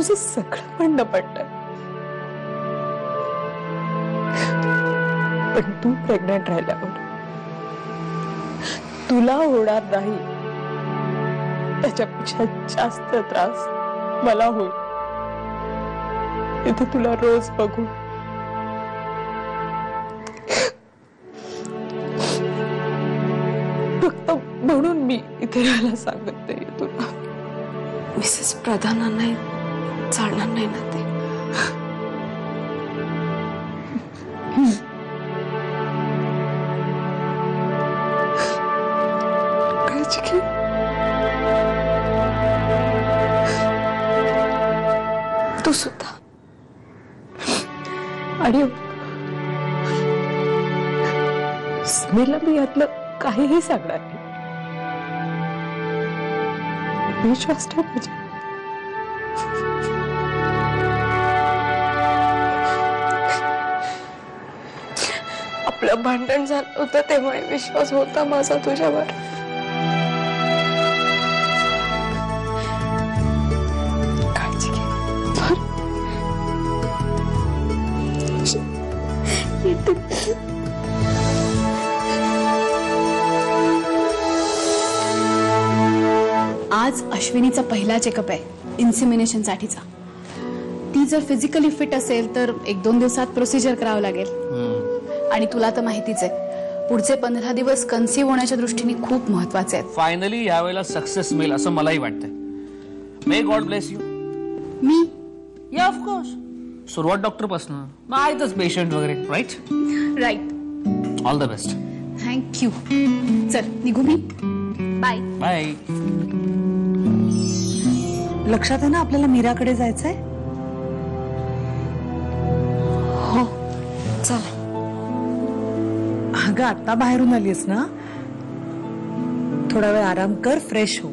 तुझं सगळं म्हणणं पडलंय, पण तू प्रेग्नंट राहिल्यावर तुला होणार नाही त्याच्यापेक्षा जास्त त्रास मला होईल. इथे तुला रोज बघू फक्त म्हणून मी इथे राहायला सांगत नाही तुला. मिसेस प्रधानांनाही चालणार नाही ना ते. काळजी घे. तू सुद्धा. आणि स्नेहला मी यातलं काहीही सांगणार नाही. विश्वास ठेव माझ्या. आपलं भांडण झालं होतं तेव्हा विश्वास होता माझा तुझ्यावर. काळजी घे. आज अश्विनीचा पहिला चेकअप आहे इन्सेमिनेशन साठीचा. ती जर फिजिकली फिट असेल तर 1-2 दिवसात प्रोसिजर करावं लागेल. आणि तुला तर माहितीच आहे पुढचे 15 दिवस कन्सीव्ह होण्याच्या दृष्टीने खूप महत्त्वाचे आहेत. फायनली यावेळेला सक्सेस मिळेल असं मलाही वाटतंय. May God bless you. मी या ऑफ कोर्स. सुरुवात डॉक्टर पासून माहितच पेशंट वगैरे. Right right. All the best. Thank you. चल निघू मी. Bye bye. लक्षात आहे ना आपल्याला मीराकडे जायचंय. हो चला. अगं आता बाहेरून आलीस ना, थोडा वेळ आराम कर, फ्रेश हो.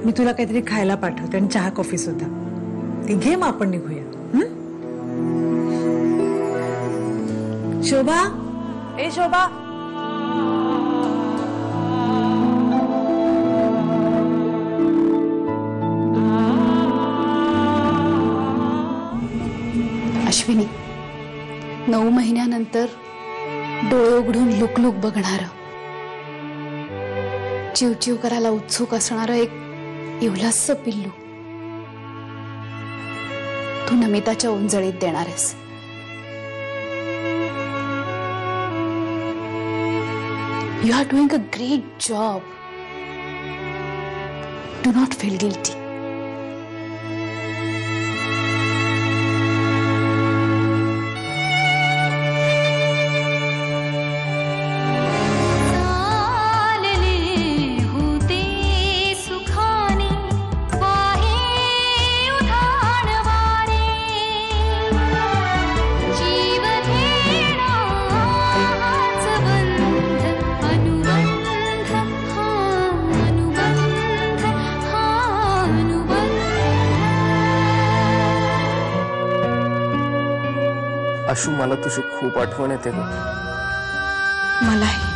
मी तुला काहीतरी खायला पाठवते आणि चहा कॉफी सुद्धा. ती घे मग आपण निघूया. शोभा. ए शोभा. अश्विनी 9 महिन्यानंतर डोळे उघडून लुकलुक बघणार, चिवचिव करायला उत्सुक असणार एक इवलस्स पिल्लू तू नमिताच्या उंजळीत देणार आहेस. You are doing a great job. Do not feel guilty. Ashu मला तुझी खूप आठवण येते ग. मलाही.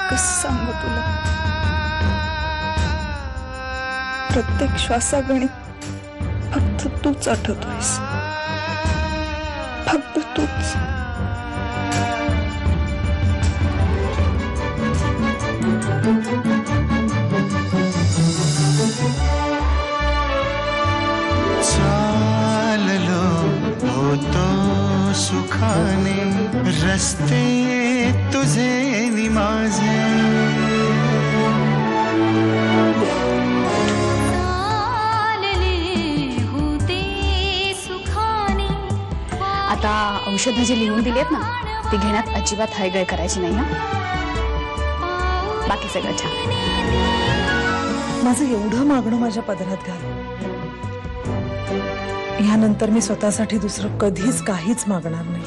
कसं सांगू तुला. प्रत्येक श्वासागणी फक्त तूच आठवतोयस. फक्त तूच. चाल लो हो तो सुखाने रस्ते तुझे नि माझे. आता औषधं जी लिहून दिलीत ना ती घेण्यात अजिबात हयगय करायची नाही ना. बाकी सगळं छान. माझं एवढं मागणं माझ्या पदरात घाल. यानंतर मी स्वतःसाठी दुसरं कधीच काहीच मागणार नाही.